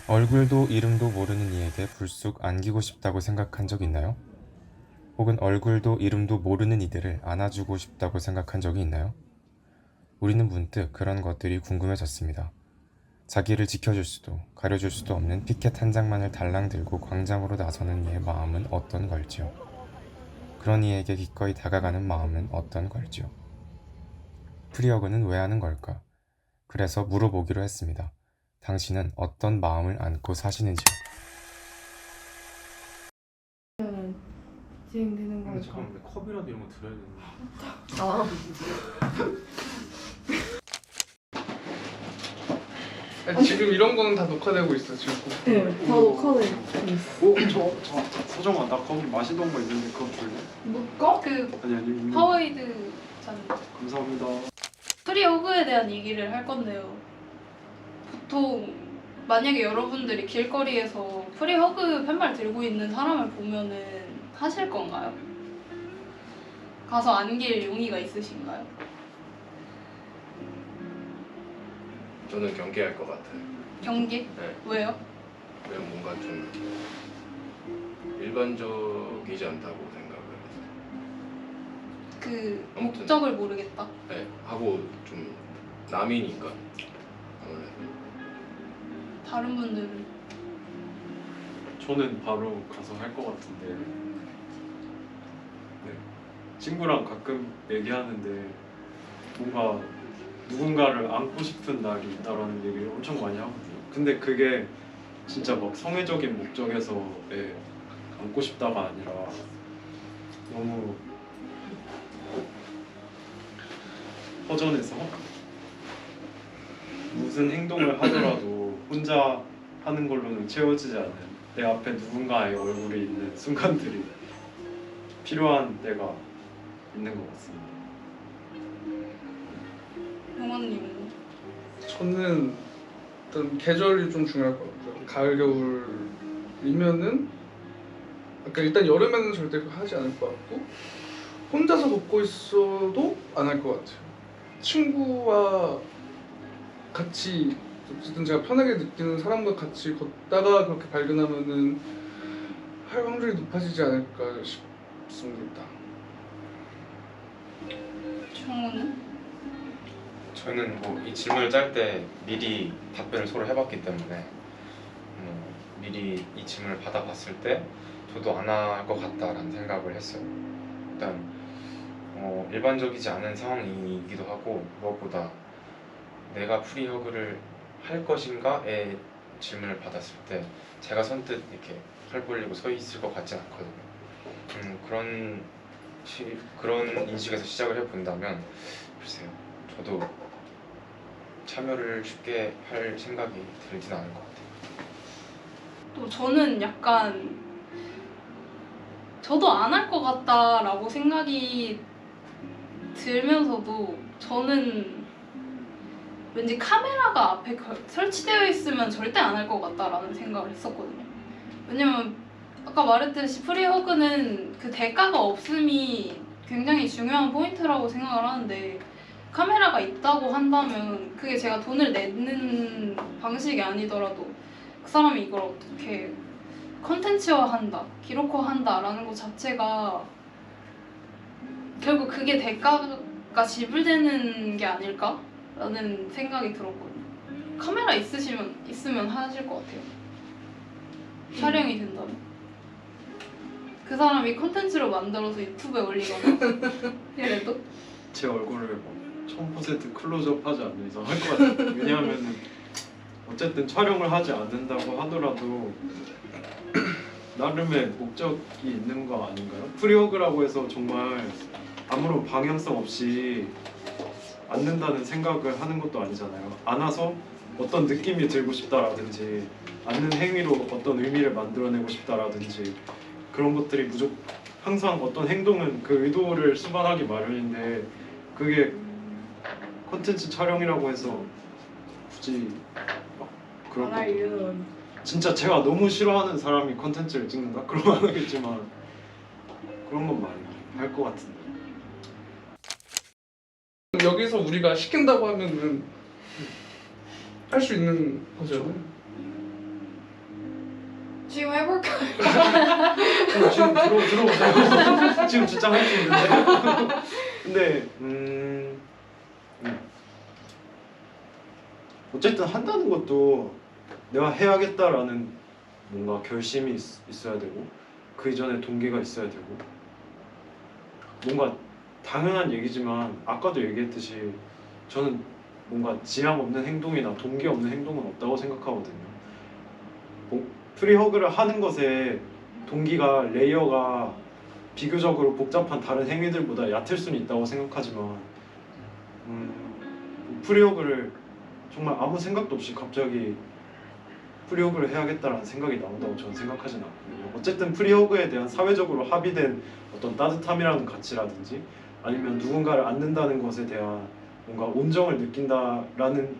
얼굴도 이름도 모르는 이에게 불쑥 안기고 싶다고 생각한 적 있나요? 혹은 얼굴도 이름도 모르는 이들을 안아주고 싶다고 생각한 적이 있나요? 우리는 문득 그런 것들이 궁금해졌습니다. 자기를 지켜줄 수도 가려줄 수도 없는 피켓 한 장만을 달랑 들고 광장으로 나서는 이의 마음은 어떤 걸지요? 그런 이에게 기꺼이 다가가는 마음은 어떤 걸지요? 프리어그는 왜 하는 걸까? 그래서 물어보기로 했습니다. 당신은 어떤 마음을 안고 사시는지요? 진행되는 근데 거니까. 잠깐만, 컵이라도 이런 거 들어야 되는데. 아, 아니, 지금 이런 거는 다 녹화되고 있어 지금. 네, 다 녹화돼 있어. 서정아, 나 거기 마시던 거 있는데 그거 줄래? 뭐가? 그 아니 파워에이드 잔. 감사합니다. 프리허그에 대한 얘기를 할 건데요. 보통 만약에 여러분들이 길거리에서 프리허그 팻말 들고 있는 사람을 보면은 하실 건가요? 가서 안길 용의가 있으신가요? 저는 경계할 것 같아요. 경계? 네. 왜요? 그냥 뭔가 좀 일반적이지 않다고 생각을 해서. 그 아무튼. 목적을 모르겠다. 네, 하고 좀 남이니까 아무래도. 다른 분들은 저는 바로 가서 할 것 같은데. 네. 친구랑 가끔 얘기하는데 뭔가 누군가를 안고 싶은 날이 있다라는 얘기를 엄청 많이 하거든요. 근데 그게 진짜 막 성애적인 목적에서의 안고 싶다가 아니라 너무 허전해서 무슨 행동을 하더라도 혼자 하는 걸로는 채워지지 않는 내 앞에 누군가의 얼굴이 있는 순간들이 필요한 때가 있는 것 같습니다. 영원님은? 저는 일단 계절이 좀 중요할 것 같아요. 가을 겨울이면은 아까 일단 여름에는 절대 그거 하지 않을 것 같고 혼자서 걷고 있어도 안 할 것 같아요. 친구와 같이 어쨌든 제가 편하게 느끼는 사람과 같이 걷다가 그렇게 발견하면은 할 확률이 높아지지 않을까 싶습니다. 충우는? 저는 이 질문을 짤 때 미리 답변을 서로 해봤기 때문에 미리 이 질문을 받아봤을 때 저도 안 할 것 같다라는 생각을 했어요. 일단 일반적이지 않은 상황이기도 하고 무엇보다 내가 프리허그를 할 것인가의 질문을 받았을 때 제가 선뜻 이렇게 팔 벌리고 서 있을 것 같진 않거든요. 그런 인식에서 시작을 해본다면 글쎄요, 저도 참여를 쉽게 할 생각이 들진 않을 것 같아요. 또 저는 약간 저도 안 할 것 같다라고 생각이 들면서도 저는 왠지 카메라가 앞에 설치되어 있으면 절대 안 할 것 같다라는 생각을 했었거든요. 왜냐면 아까 말했듯이 프리허그는 그 대가가 없음이 굉장히 중요한 포인트라고 생각을 하는데 카메라가 있다고 한다면 그게 제가 돈을 내는 방식이 아니더라도 그 사람이 이걸 어떻게 컨텐츠화한다, 기록화한다라는 것 자체가 결국 그게 대가가 지불되는 게 아닐까라는 생각이 들었거든요. 카메라 있으면 하실 것 같아요. 촬영이 된다면. 그 사람이 컨텐츠로 만들어서 유튜브에 올리거나 이래도 제 얼굴을 뭐 1000% 클로즈업 하지 않는 이상 할 것 같아요. 왜냐하면은 어쨌든 촬영을 하지 않는다고 하더라도 나름의 목적이 있는 거 아닌가요? 프리허그라고 해서 정말 아무런 방향성 없이 안는다는 생각을 하는 것도 아니잖아요. 안아서 어떤 느낌이 들고 싶다라든지 안는 행위로 어떤 의미를 만들어내고 싶다라든지 그런 것들이 항상 어떤 행동은 그 의도를 수반하기 마련인데 그게 콘텐츠 촬영이라고 해서 굳이 막 그런 안 할 것도 이유는 진짜 제가 너무 싫어하는 사람이 콘텐츠를 찍는다? 그러면 안 하겠지만 그런 건 많이 할 것 같은데. 여기서 우리가 시킨다고 하면은 할 수 있는 거죠. 지금 해볼까요? 지금 들어오세요. 지금 진짜 할 수 있는데. 근데 어쨌든 한다는 것도 내가 해야겠다라는 뭔가 결심이 있어야 되고 그 이전에 동기가 있어야 되고 뭔가 당연한 얘기지만 아까도 얘기했듯이 저는 뭔가 지향 없는 행동이나 동기 없는 행동은 없다고 생각하거든요. 프리허그를 하는 것에 동기가 레이어가 비교적으로 복잡한 다른 행위들보다 얕을 수는 있다고 생각하지만 프리허그를 정말 아무 생각도 없이 갑자기 프리허그를 해야겠다라는 생각이 나온다고 저는 생각하진 않거든요. 어쨌든 프리허그에 대한 사회적으로 합의된 어떤 따뜻함이라는 가치라든지 아니면 누군가를 안는다는 것에 대한 뭔가 온정을 느낀다라는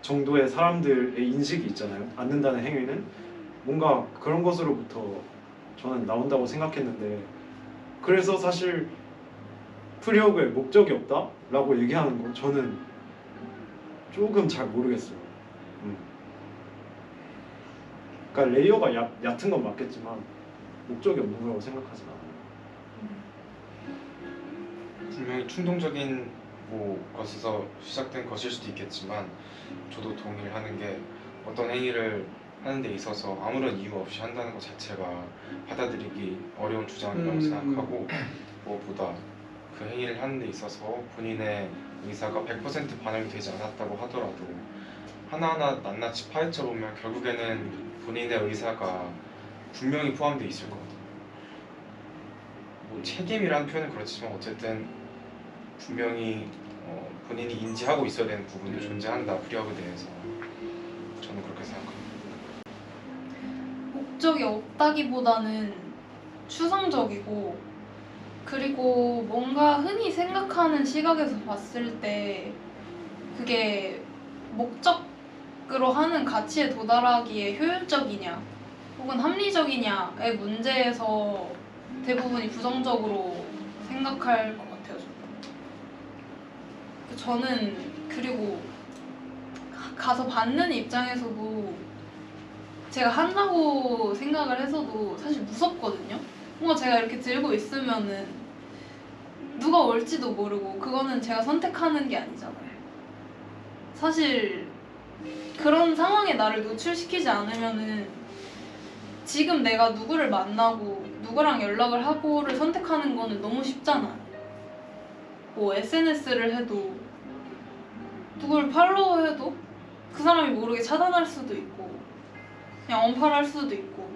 정도의 사람들의 인식이 있잖아요. 안는다는 행위는 뭔가 그런 것으로부터 저는 나온다고 생각했는데 그래서 사실 프리허그에 목적이 없다라고 얘기하는 건 저는 조금 잘 모르겠어요. 그러니까 레이어가 얕은 건 맞겠지만 목적이 없는 거라고 생각하진 않아요. 분명히 충동적인 것에서 시작된 것일 수도 있겠지만 저도 동의를 하는 게 어떤 행위를 하는 데 있어서 아무런 이유 없이 한다는 것 자체가 받아들이기 어려운 주장이라고 생각하고 무엇보다 그 행위를 하는 데 있어서 본인의 의사가 100% 반영이 되지 않았다고 하더라도 하나하나 낱낱이 파헤쳐 보면 결국에는 본인의 의사가 분명히 포함되어 있을 것 같아요. 책임이라는 표현은 그렇지만 어쨌든 분명히 본인이 인지하고 있어야 되는 부분도 존재한다. 프리허그에 대해서 저는 그렇게 생각합니다. 목적이 없다기보다는 추상적이고 그리고 뭔가 흔히 생각하는 시각에서 봤을 때 그게 목적으로 하는 가치에 도달하기에 효율적이냐 혹은 합리적이냐의 문제에서 대부분이 부정적으로 생각할 것 같아요. 저는 그리고 가서 받는 입장에서도 제가 한다고 생각을 해서도 사실 무섭거든요. 뭔가 제가 이렇게 들고 있으면은 누가 올지도 모르고 그거는 제가 선택하는 게 아니잖아요. 사실 그런 상황에 나를 노출시키지 않으면은 지금 내가 누구를 만나고 누구랑 연락을 하고를 선택하는 거는 너무 쉽잖아요. 뭐 SNS를 해도 누구를 팔로우해도 그 사람이 모르게 차단할 수도 있고 그냥 언팔할 수도 있고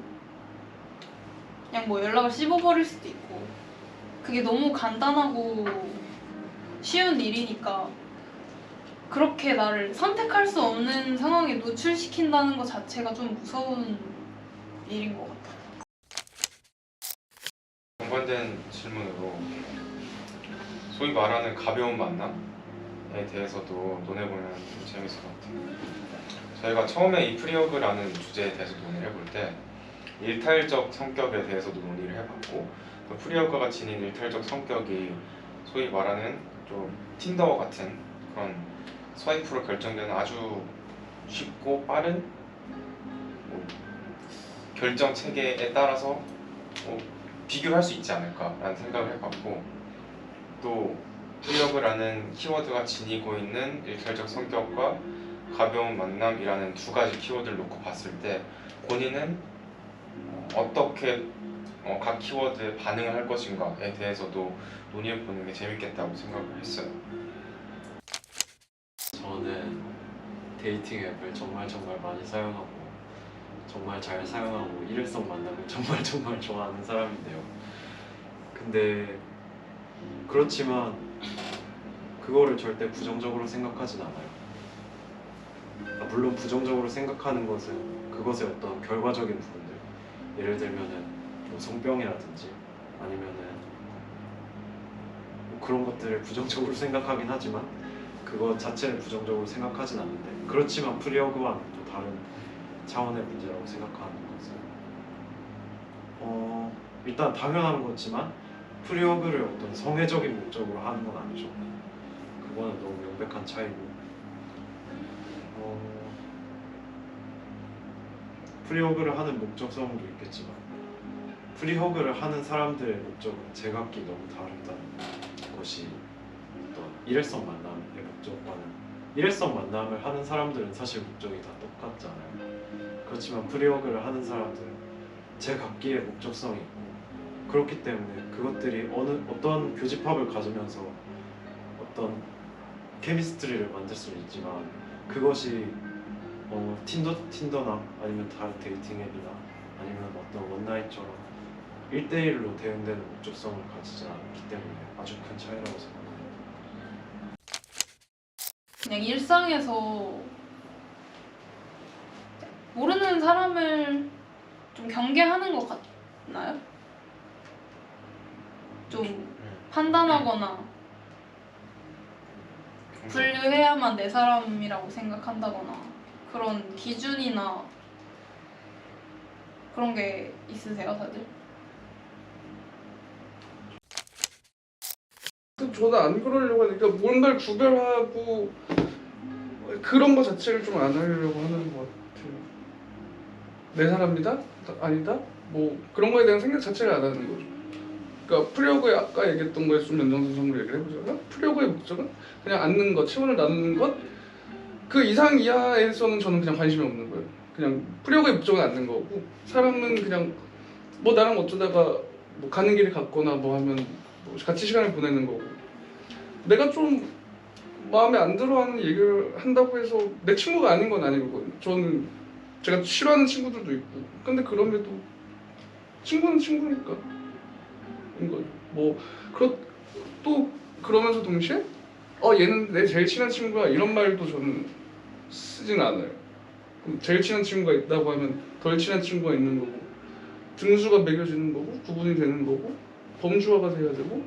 그냥 뭐 연락을 씹어버릴 수도 있고 그게 너무 간단하고 쉬운 일이니까 그렇게 나를 선택할 수 없는 상황에 노출시킨다는 것 자체가 좀 무서운 일인 것 같아요. 연관된 질문으로 소위 말하는 가벼운 만남에 대해서도 논해보면 좀 재밌을 것 같아요. 저희가 처음에 이 프리허그라는 주제에 대해서 논의를 해볼 때 일탈적 성격에 대해서도 논의를 해봤고 또 프리허그가 지닌 일탈적 성격이 소위 말하는 좀 틴더 같은 그런 스와이프로 결정되는 아주 쉽고 빠른 결정 체계에 따라서 비교를 할 수 있지 않을까라는 생각을 해봤고 또 프리허그라는 키워드가 지니고 있는 일탈적 성격과 가벼운 만남이라는 두 가지 키워드를 놓고 봤을 때 본인은 어떻게 각 키워드에 반응을 할 것인가에 대해서도 논의해보는 게 재밌겠다고 생각을 했어요. 저는 데이팅 앱을 정말 많이 사용하고 정말 잘 사용하고 일회성 만남을 정말 좋아하는 사람인데요. 근데 그렇지만 그거를 절대 부정적으로 생각하진 않아요. 물론 부정적으로 생각하는 것은 그것의 어떤 결과적인 부분들, 예를 들면은 뭐 성병이라든지 아니면은 뭐 그런 것들을 부정적으로 생각하긴 하지만 그것 자체를 부정적으로 생각하진 않는데 그렇지만 프리허그와는 또 다른 차원의 문제라고 생각하는 것은 일단 당연한 거지만 프리허그를 어떤 성애적인 목적으로 하는 건 아니죠. 그거는 너무 명백한 차이고 프리허그를 하는 목적성도 있겠지만 프리허그를 하는 사람들의 목적은 제각기 너무 다르다는 것이 어떤 일회성 만남의 목적과는 일회성 만남을 하는 사람들은 사실 목적이 다 똑같잖아요. 그렇지만 프리허그를 하는 사람들은 제각기의 목적성이 있고 그렇기 때문에 그것들이 어떤 교집합을 가지면서 어떤 케미스트리를 만들 수는 있지만 그것이 틴더나 아니면 다른 데이팅 앱이나 아니면 어떤 원나잇처럼 1대1로 대응되는 목적성을 가지지 않기 때문에 아주 큰 차이라고 생각합니다. 그냥 일상에서 모르는 사람을 좀 경계하는 것 같나요? 좀 판단하거나 분류해야만 내 사람이라고 생각한다거나 그런 기준이나 그런 게 있으세요, 다들? 저는 안 그러려고 하니까 뭔가를 구별하고 그런 거 자체를 좀 안 하려고 하는 것 같아요. 내 사람이다? 아니다? 뭐 그런 거에 대한 생각 자체를 안 하는 거죠. 그러니까 프리허그의 아까 얘기했던 거에 좀 연장선상으로 얘기를 해보자면 프리허그의 목적은 그냥 앉는 것, 체온을 나누는 것 그 이상 이하에서는 저는 그냥 관심이 없는 거예요. 그냥 프리허그의 목적은 앉는 거고 사람은 그냥 뭐 나랑 어쩌다가 뭐 가는 길을 갔거나 뭐 하면 뭐 같이 시간을 보내는 거고 내가 좀 마음에 안 들어하는 얘기를 한다고 해서 내 친구가 아닌 건 아니거든요. 저는 제가 싫어하는 친구들도 있고 근데 그럼에도 친구는 친구니까 뭐 또 그러면서 동시에 얘는 내 제일 친한 친구야 이런 말도 저는 쓰진 않아요. 제일 친한 친구가 있다고 하면 덜 친한 친구가 있는 거고 등수가 매겨지는 거고 구분이 되는 거고 범주화가 돼야 되고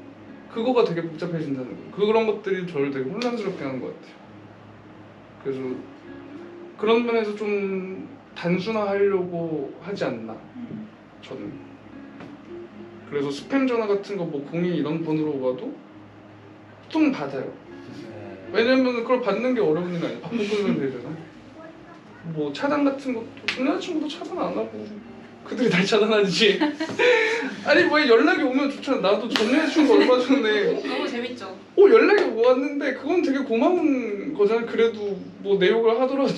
그거가 되게 복잡해진다는 거예요. 그런 것들이 저를 되게 혼란스럽게 하는 것 같아요. 그래서 그런 면에서 좀 단순화하려고 하지 않나 저는. 그래서 스팸 전화 같은 거 뭐 02 이런 번호로 와도 보통 받아요. 왜냐면 그걸 받는 게 어려운 일 아니야. 밥 먹고 있으면 되잖아. 뭐 차단 같은 것도 전 여자친구도 차단 안 하고 그들이 날 차단하지. 아니 뭐 연락이 오면 좋잖아. 나도 전 여자친구 얼마 전에 너무 재밌죠? 연락이 왔는데 그건 되게 고마운 거잖아. 그래도 뭐 내 욕을 하더라도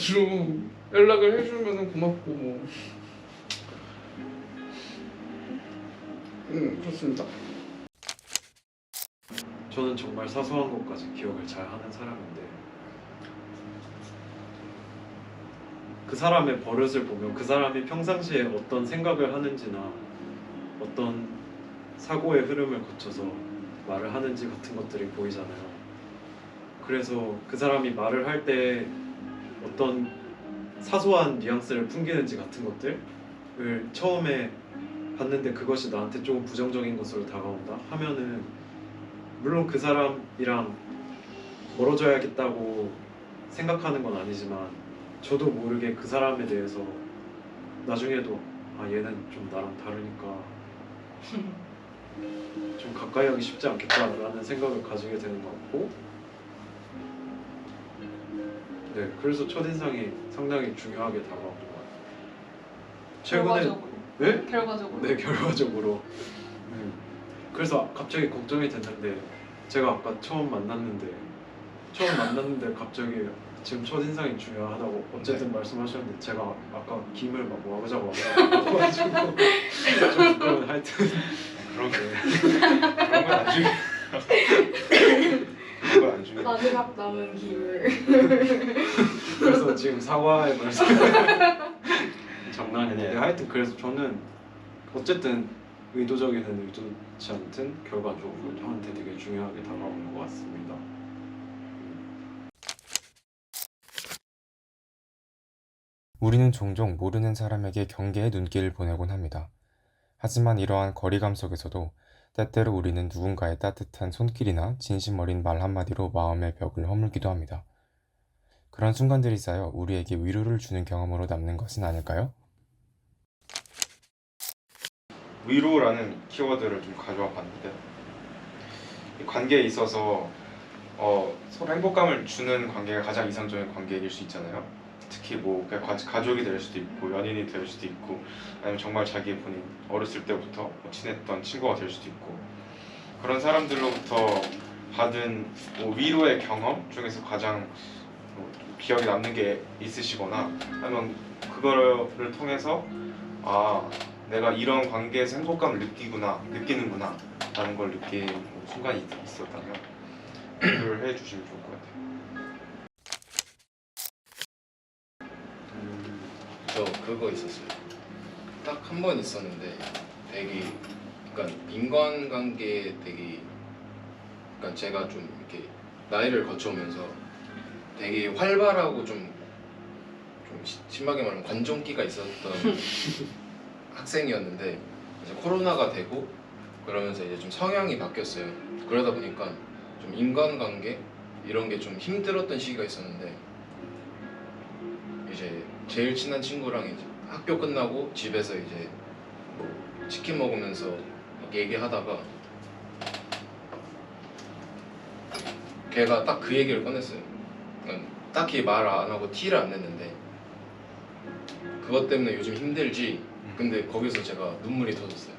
연락을 해주면 고맙고 뭐. 그렇습니다. 저는 정말 사소한 것까지 기억을 잘 하는 사람인데 그 사람의 버릇을 보면 그 사람이 평상시에 어떤 생각을 하는지나 어떤 사고의 흐름을 거쳐서 말을 하는지 같은 것들이 보이잖아요. 그래서 그 사람이 말을 할 때 어떤 사소한 뉘앙스를 풍기는지 같은 것들을 처음에 봤는데 그것이 나한테 조금 부정적인 것으로 다가온다 하면은 물론 그 사람이랑 멀어져야겠다고 생각하는 건 아니지만 저도 모르게 그 사람에 대해서 나중에도 얘는 좀 나랑 다르니까 좀 가까이 하기 쉽지 않겠다라는 생각을 가지게 되는 것 같고 네, 그래서 첫인상이 상당히 중요하게 다가오는 것 같아요. 최근에 결과적으로. 네? 결과적으로. 네, 결과적으로. 그래서 갑자기 걱정이 됐는데 제가 아까 처음 만났는데 갑자기 지금 첫인상이 중요하다고 어쨌든 말씀하셨는데 제가 아까 김을 막 와그자고 먹어가지고 좀 부끄러운 하여튼 그런 건 나중에 그건 안 중요해. 마지막 남은 김을 그래서 지금 사과의 말씀 장난인데 하여튼 그래서 저는 어쨌든 의도적이든 의도치 않든 결과적으로 저한테 되게 중요하게 다가오는 것 같습니다. 우리는 종종 모르는 사람에게 경계의 눈길을 보내곤 합니다. 하지만 이러한 거리감 속에서도 때때로 우리는 누군가의 따뜻한 손길이나 진심 어린 말 한마디로 마음의 벽을 허물기도 합니다. 그런 순간들이 쌓여 우리에게 위로를 주는 경험으로 남는 것은 아닐까요? 위로라는 키워드를 좀 가져와 봤는데 이 관계에 있어서 서로 행복감을 주는 관계가 가장 이상적인 관계일 수 있잖아요. 특히 뭐 그냥 가족이 될 수도 있고 연인이 될 수도 있고 아니면 정말 자기 본인 어렸을 때부터 뭐 친했던 친구가 될 수도 있고 그런 사람들로부터 받은 뭐 위로의 경험 중에서 가장 뭐 기억에 남는 게 있으시거나 아니면 그거를 통해서 아 내가 이런 관계에서 행복감을 느끼는구나 라는 걸 느낀 뭐 순간이 있었다면 공유를 해주시면 좋을 것 같아요. 저 그거 있었어요. 딱 한 번 있었는데 되게 그러니까 인간관계에 되게 그러니까 제가 좀 이렇게 나이를 거쳐오면서 되게 활발하고 좀 심하게 말하면 관종기가 있었던 학생이었는데 이제 코로나가 되고 그러면서 이제 좀 성향이 바뀌었어요. 그러다 보니까 좀 인간관계 이런 게 좀 힘들었던 시기가 있었는데 이제 제일 친한 친구랑 이제 학교 끝나고 집에서 이제 뭐 치킨 먹으면서 막 얘기하다가 걔가 딱 그 얘기를 꺼냈어요. 그러니까 딱히 말 안 하고 티를 안 냈는데 그것 때문에 요즘 힘들지. 근데 거기서 제가 눈물이 터졌어요.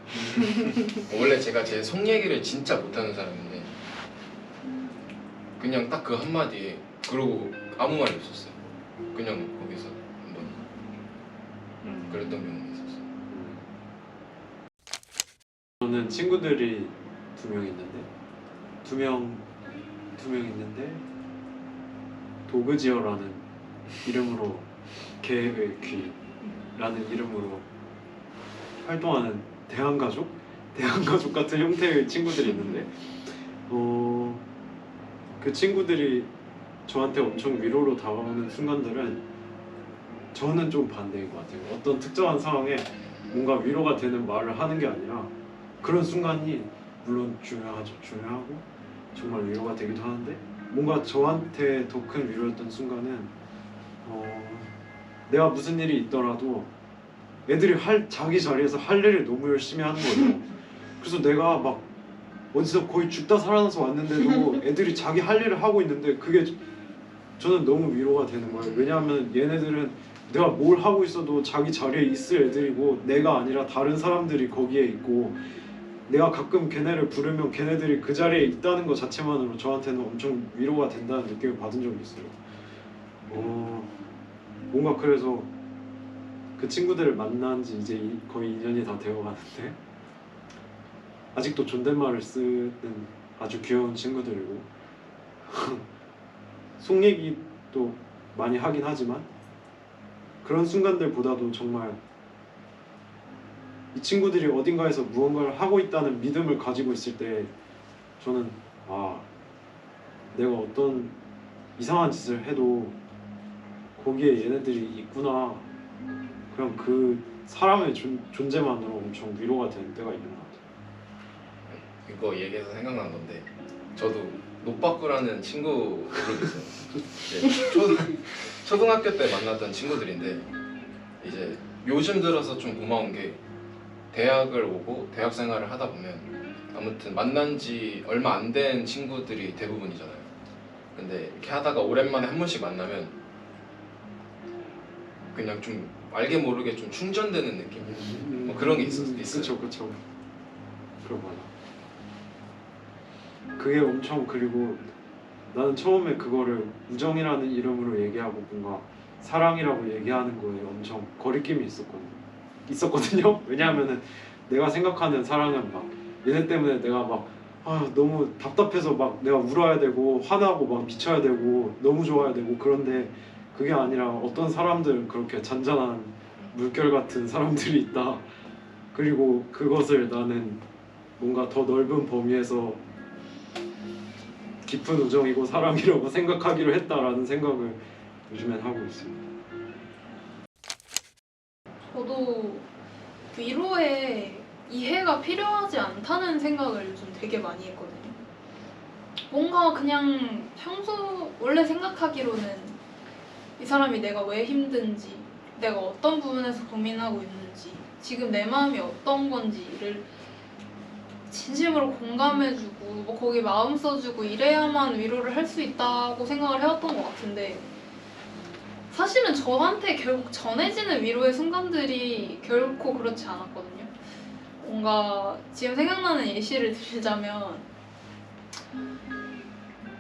원래 제가 제 속 얘기를 진짜 못하는 사람인데 그냥 딱 그 한마디에 그러고 아무 말이 없었어요. 그냥 거기서 한번 그랬던 경험이 있었어요. 저는 친구들이 두 명 있는데 두 명 있는데 도그지어라는 이름으로 개의 귀라는 이름으로 활동하는 대한가족 같은 형태의 친구들이 있는데 그 친구들이 저한테 엄청 위로로 다가오는 순간들은 저는 좀 반대인 것 같아요. 어떤 특정한 상황에 뭔가 위로가 되는 말을 하는 게 아니라 그런 순간이 물론 중요하고 정말 위로가 되기도 하는데 뭔가 저한테 더 큰 위로였던 순간은 내가 무슨 일이 있더라도 애들이 자기 자리에서 할 일을 너무 열심히 하는 거예요. 그래서 내가 막 어디서 거의 죽다 살아나서 왔는데도 애들이 자기 할 일을 하고 있는데 그게 저는 너무 위로가 되는 거예요. 왜냐하면 얘네들은 내가 뭘 하고 있어도 자기 자리에 있을 애들이고 내가 아니라 다른 사람들이 거기에 있고 내가 가끔 걔네를 부르면 걔네들이 그 자리에 있다는 것 자체만으로 저한테는 엄청 위로가 된다는 느낌을 받은 적이 있어요. 뭔가 그래서 그 친구들을 만난 지 이제 거의 2년이 다 되어가는데 아직도 존댓말을 쓰는 아주 귀여운 친구들이고 속 얘기도 많이 하긴 하지만 그런 순간들보다도 정말 이 친구들이 어딘가에서 무언가를 하고 있다는 믿음을 가지고 있을 때 저는 내가 어떤 이상한 짓을 해도 거기에 얘네들이 있구나 그냥 그 사람의 존재만으로 엄청 위로가 되는 때가 있는 것 같아요. 이거 얘기해서 생각난 건데 저도 노빠꾸라는 친구 그룹이 있어요. 초등학교 때 만났던 친구들인데 이제 요즘 들어서 좀 고마운 게 대학을 오고 대학 생활을 하다 보면 아무튼 만난 지 얼마 안 된 친구들이 대부분이잖아요. 근데 이렇게 하다가 오랜만에 한 번씩 만나면 그냥 좀 알게 모르게 좀 충전되는 느낌? 뭐 그런 게 있어요. 그쵸. 그런 거야. 그게 엄청 그리고 나는 처음에 그거를 우정이라는 이름으로 얘기하고 뭔가 사랑이라고 얘기하는 거에 엄청 거리낌이 있었거든요. 왜냐하면은 내가 생각하는 사랑은 막 얘네 때문에 내가 막 너무 답답해서 막 내가 울어야 되고 화나고 막 미쳐야 되고 너무 좋아야 되고 그런데 그게 아니라 어떤 사람들은 그렇게 잔잔한 물결 같은 사람들이 있다. 그리고 그것을 나는 뭔가 더 넓은 범위에서 깊은 우정이고 사랑이라고 생각하기로 했다라는 생각을 요즘엔 하고 있습니다. 저도 위로에 이해가 필요하지 않다는 생각을 요즘 되게 많이 했거든요. 뭔가 그냥 평소 원래 생각하기로는 이 사람이 내가 왜 힘든지, 내가 어떤 부분에서 고민하고 있는지, 지금 내 마음이 어떤 건지를 진심으로 공감해주고 뭐 거기 마음 써주고 이래야만 위로를 할 수 있다고 생각을 해왔던 것 같은데 사실은 저한테 결국 전해지는 위로의 순간들이 결코 그렇지 않았거든요. 뭔가 지금 생각나는 예시를 들자면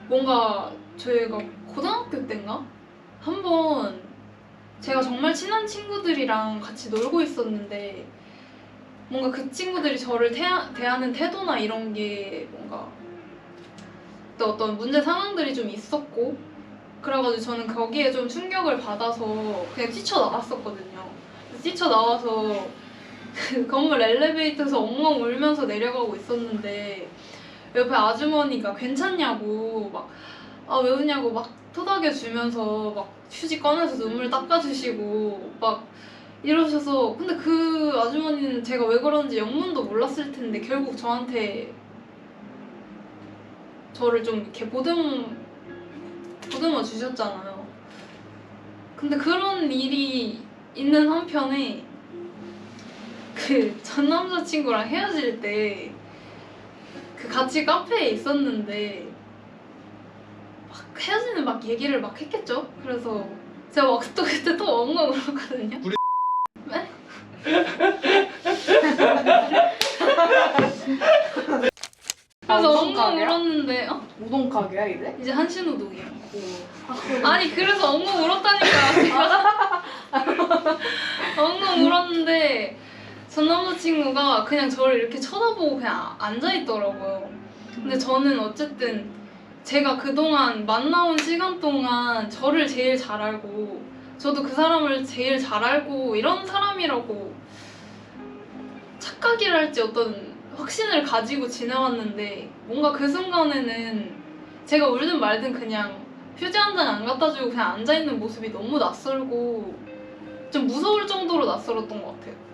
뭔가 저희가 고등학교 때인가? 한번 제가 정말 친한 친구들이랑 같이 놀고 있었는데 뭔가 그 친구들이 저를 대하는 태도나 이런 게 뭔가 또 어떤 문제 상황들이 좀 있었고 그래가지고 저는 거기에 좀 충격을 받아서 그냥 뛰쳐나왔었거든요. 뛰쳐나와서 그 건물 엘리베이터에서 엉엉 울면서 내려가고 있었는데 옆에 아주머니가 괜찮냐고 막 왜 우냐고 막 토닥여 주면서 막 휴지 꺼내서 눈물 닦아주시고 막 이러셔서 근데 그 아주머니는 제가 왜 그러는지 영문도 몰랐을 텐데 결국 저한테 저를 좀 이렇게 보듬어 주셨잖아요. 근데 그런 일이 있는 한편에 그 전 남자친구랑 헤어질 때 그 같이 카페에 있었는데 막 헤어지는 막 얘기를 막 했겠죠. 그래서 제가 막 또 그때 또 엉엉 울었거든요. 네? 그래서 우동 엉엉 가게야? 울었는데 우동 가게야 이래? 이제 한신우동이요. 오. 아니 그래서 엉엉 울었다니까 제가 엉엉 울었는데 전 남자친구가 그냥 저를 이렇게 쳐다보고 그냥 앉아있더라고요. 근데 저는 어쨌든 제가 그동안 만나온 시간 동안 저를 제일 잘 알고 저도 그 사람을 제일 잘 알고 이런 사람이라고 착각이랄지 어떤 확신을 가지고 지내왔는데 뭔가 그 순간에는 제가 울든 말든 그냥 휴지 한 장 안 갖다 주고 그냥 앉아있는 모습이 너무 낯설고 좀 무서울 정도로 낯설었던 것 같아요.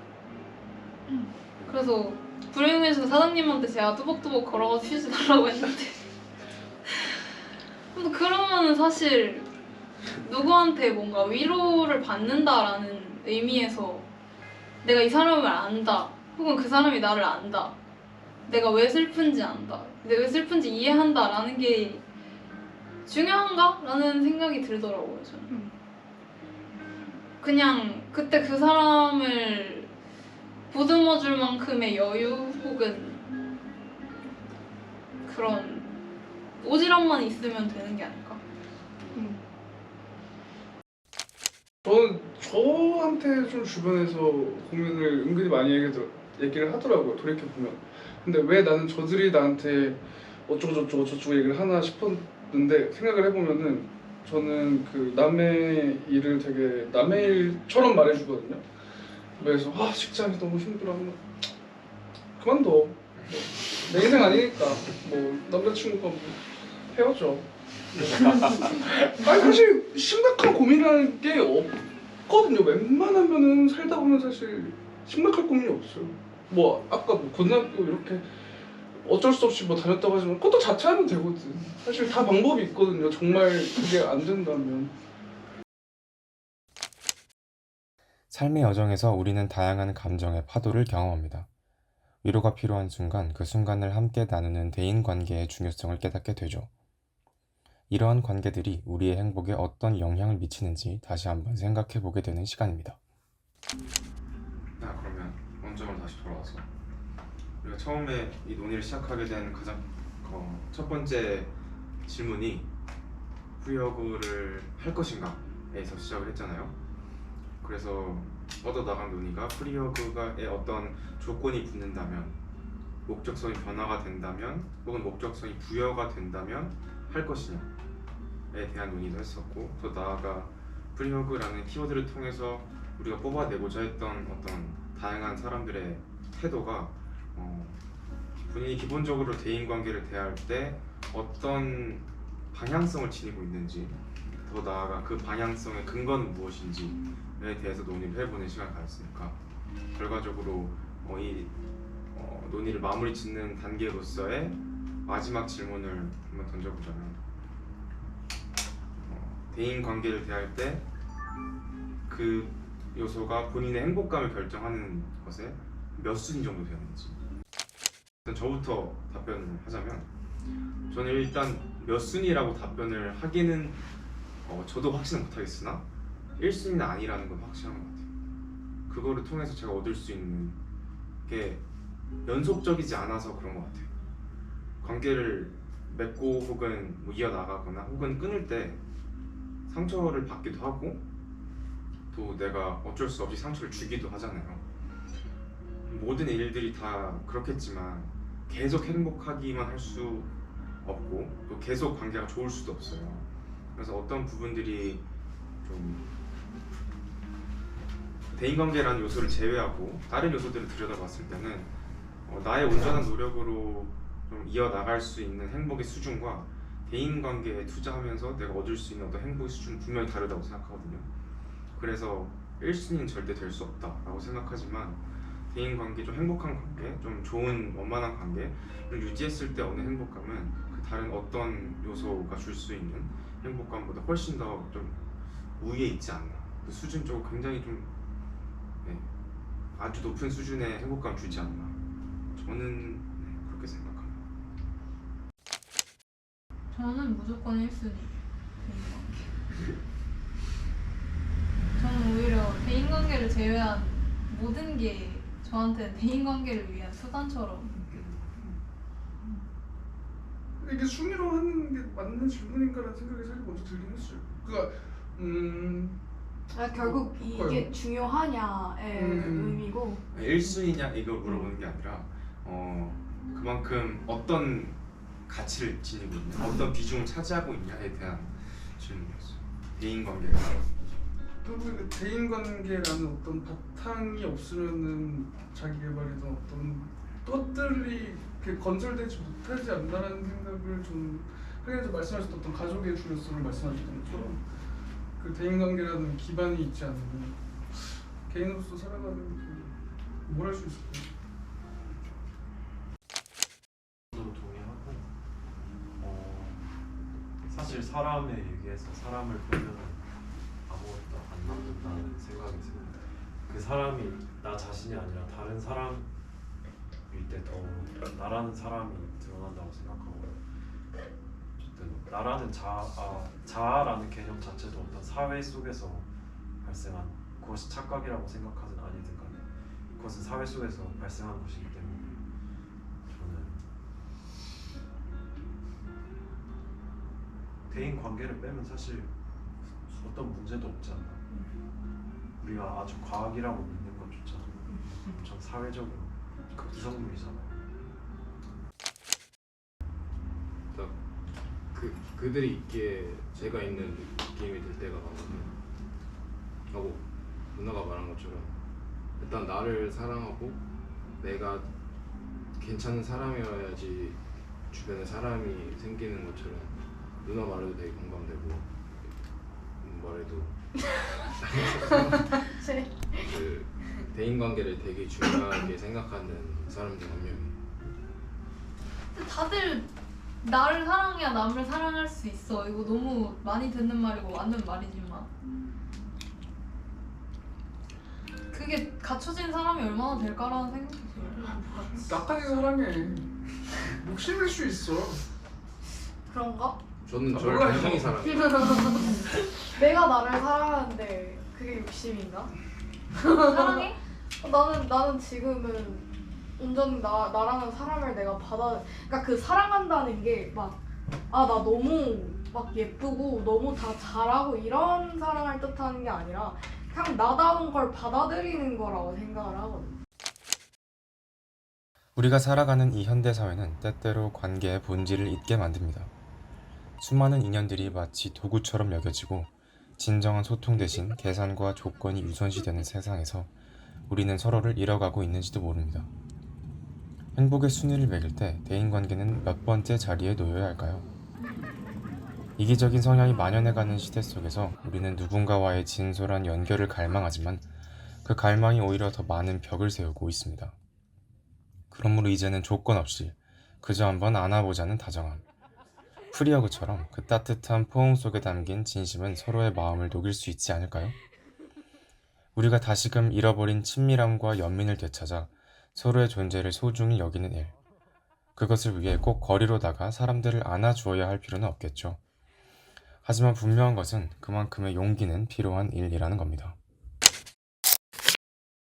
그래서 불행해진 사장님한테 제가 뚜벅뚜벅 걸어가서 휴지 달라고 했는데 근데 그러면은 사실 누구한테 뭔가 위로를 받는다라는 의미에서 내가 이 사람을 안다 혹은 그 사람이 나를 안다 내가 왜 슬픈지 안다 내가 왜 슬픈지 이해한다라는 게 중요한가? 라는 생각이 들더라고요 저는. 그냥 그때 그 사람을 보듬어줄 만큼의 여유 혹은 그런 오지랖만 있으면 되는 게 아닐까? 저는 저한테 좀 주변에서 고민을 은근히 많이 얘기를 하더라고요. 돌이켜보면. 근데 왜 나는 저들이 나한테 어쩌고 얘기를 하나 싶었는데 생각을 해보면은 저는 그 남의 일을 되게 남의 일처럼 말해주거든요. 그래서 직장이 너무 힘들어 하면 그만둬. 뭐, 내 인생 아니니까 뭐 남자친구가 뭐 헤어져. 아니 사실 심각한 고민이라는 게 없거든요. 웬만하면은 살다 보면 사실 심각할 고민이 없어요. 뭐 아까 뭐 고등학교 이렇게 어쩔 수 없이 뭐 다녔다고 하지만 그것도 자퇴하면 되거든. 사실 다 방법이 있거든요. 정말 그게 안 된다면. 삶의 여정에서 우리는 다양한 감정의 파도를 경험합니다. 위로가 필요한 순간, 그 순간을 함께 나누는 대인관계의 중요성을 깨닫게 되죠. 이러한 관계들이 우리의 행복에 어떤 영향을 미치는지 다시 한번 생각해 보게 되는 시간입니다. 그러면 원점으로 다시 돌아와서 우리가 처음에 이 논의를 시작하게 된 가장 첫 번째 질문이 프리허그를 할 것인가에서 시작을 했잖아요. 그래서 뻗어나간 논의가 프리허그의 어떤 조건이 붙는다면, 목적성이 변화가 된다면, 혹은 목적성이 부여가 된다면 할 것이냐에 대한 논의도 했었고, 더 나아가 프리허그라는 키워드를 통해서 우리가 뽑아내고자 했던 어떤 다양한 사람들의 태도가 본인이 기본적으로 대인관계를 대할 때 어떤 방향성을 지니고 있는지, 더 나아가 그 방향성의 근거는 무엇인지에 대해서 논의를 해보는 시간을 가졌으니까 결과적으로 이 논의를 마무리 짓는 단계로서의 마지막 질문을 한번 던져보자면, 대인관계를 대할 때 그 요소가 본인의 행복감을 결정하는 것에 몇 순위 정도 되는지. 일단 저부터 답변을 하자면, 저는 일단 몇 순위라고 답변을 하기는 저도 확신은 못하겠으나 1순위는 아니라는 건 확실한 것 같아요. 그거를 통해서 제가 얻을 수 있는 게 연속적이지 않아서 그런 것 같아요. 관계를 맺고 혹은 뭐 이어나가거나 혹은 끊을 때 상처를 받기도 하고 또 내가 어쩔 수 없이 상처를 주기도 하잖아요. 모든 일들이 다 그렇겠지만 계속 행복하기만 할 수 없고 또 계속 관계가 좋을 수도 없어요. 그래서 어떤 부분들이 좀 대인관계라는 요소를 제외하고 다른 요소들을 들여다봤을 때는 나의 온전한 노력으로 좀 이어나갈 수 있는 행복의 수준과 대인관계에 투자하면서 내가 얻을 수 있는 어떤 행복의 수준은 분명히 다르다고 생각하거든요. 그래서 1순위는 절대 될 수 없다라고 생각하지만 대인관계, 좀 행복한 관계, 좀 좋은 원만한 관계를 유지했을 때 얻는 행복감은 그 다른 어떤 요소가 줄 수 있는 행복감보다 훨씬 더 좀 우위에 있지 않나. 그 수준적으로 굉장히 좀 아주 높은 수준의 행복감을 주지 않나. 저는 그렇게 생각합니다. 저는 무조건 1순위 대인관계. 저는 오히려 대인관계를 제외한 모든 게 저한테는 대인관계를 위한 수단처럼. 근데 이게 순위로 하는 게 맞는 질문인가라는 생각이 사실 먼저 들긴 했어요. 그러니까 결국 이게 중요하냐의 의미고 1순위냐 이걸 물어보는 게 아니라 그만큼 어떤 가치를 지니고 있냐, 어떤 비중을 차지하고 있냐에 대한 질문이었어요. 대인관계가 결국 대인관계라는 어떤 바탕이 없으면은 자기 개발이든 어떤 것들이 이렇게 건설되지 못하지 않나라는 생각을 좀 그래서 말씀하셨던 어떤 가족의 중요성을 말씀하셨던 것처럼 그 대인관계라는 기반이 있지 않으면 개인으로서 살아가는 뭘 할 수 있을까요? 저도 동의하고 사실 사람에 의해서 사람을 보면 아무것도 안 남는다는 생각이 듭니다. 그 사람이 나 자신이 아니라 다른 사람일 때 더 나라는 사람이 드러난다고 생각하고 어쨌든 나라는 자아라는 개념 자체도 어떤 사회 속에서 발생한 그것이 착각이라고 생각하든 아니든 간에 그것은 사회 속에서 발생한 것이기 때문에 저는 대인 관계를 빼면 사실 어떤 문제도 없지 않나. 우리가 아주 과학이라고 믿는 것조차 엄청 사회적인 구성물이잖아요. 그들이 있기에 제가 있는 느낌이 들 때가 많거든요. 하고 누나가 말한 것처럼 일단 나를 사랑하고 내가 괜찮은 사람이어야지 주변에 사람이 생기는 것처럼 누나 말에도 되게 공감되고 말에도 그 대인관계를 되게 중요하게 생각하는 사람 중 한 명이. 다들 나를 사랑해야 남을 사랑할 수 있어. 이거 너무 많이 듣는 말이고 맞는 말이지만 그게 갖춰진 사람이 얼마나 될까라는 생각이 들어요. 나까지 사랑해. 욕심일 수 있어. 그런가? 저는 아, 저를 몰라요. 굉장히 사랑해요. 내가 나를 사랑하는데 그게 욕심인가? 사랑해? 나는 지금은 온전히 나라는 사람을 내가 그러니까 그 사랑한다는 게 막 나 너무 막 예쁘고 너무 다 잘하고 이런 사랑을 뜻하는 게 아니라 그냥 나다운 걸 받아들이는 거라고 생각을 하거든. 우리가 살아가는 이 현대 사회는 때때로 관계의 본질을 잊게 만듭니다. 수많은 인연들이 마치 도구처럼 여겨지고 진정한 소통 대신 계산과 조건이 우선시되는 세상에서 우리는 서로를 잃어가고 있는지도 모릅니다. 행복의 순위를 매길 때 대인관계는 몇 번째 자리에 놓여야 할까요? 이기적인 성향이 만연해가는 시대 속에서 우리는 누군가와의 진솔한 연결을 갈망하지만 그 갈망이 오히려 더 많은 벽을 세우고 있습니다. 그러므로 이제는 조건 없이 그저 한번 안아보자는 다정함. 프리허그처럼 그 따뜻한 포옹 속에 담긴 진심은 서로의 마음을 녹일 수 있지 않을까요? 우리가 다시금 잃어버린 친밀함과 연민을 되찾아 서로의 존재를 소중히 여기는 일. 그것을 위해 꼭 거리로 나가 사람들을 안아주어야 할 필요는 없겠죠. 하지만 분명한 것은 그만큼의 용기는 필요한 일이라는 겁니다.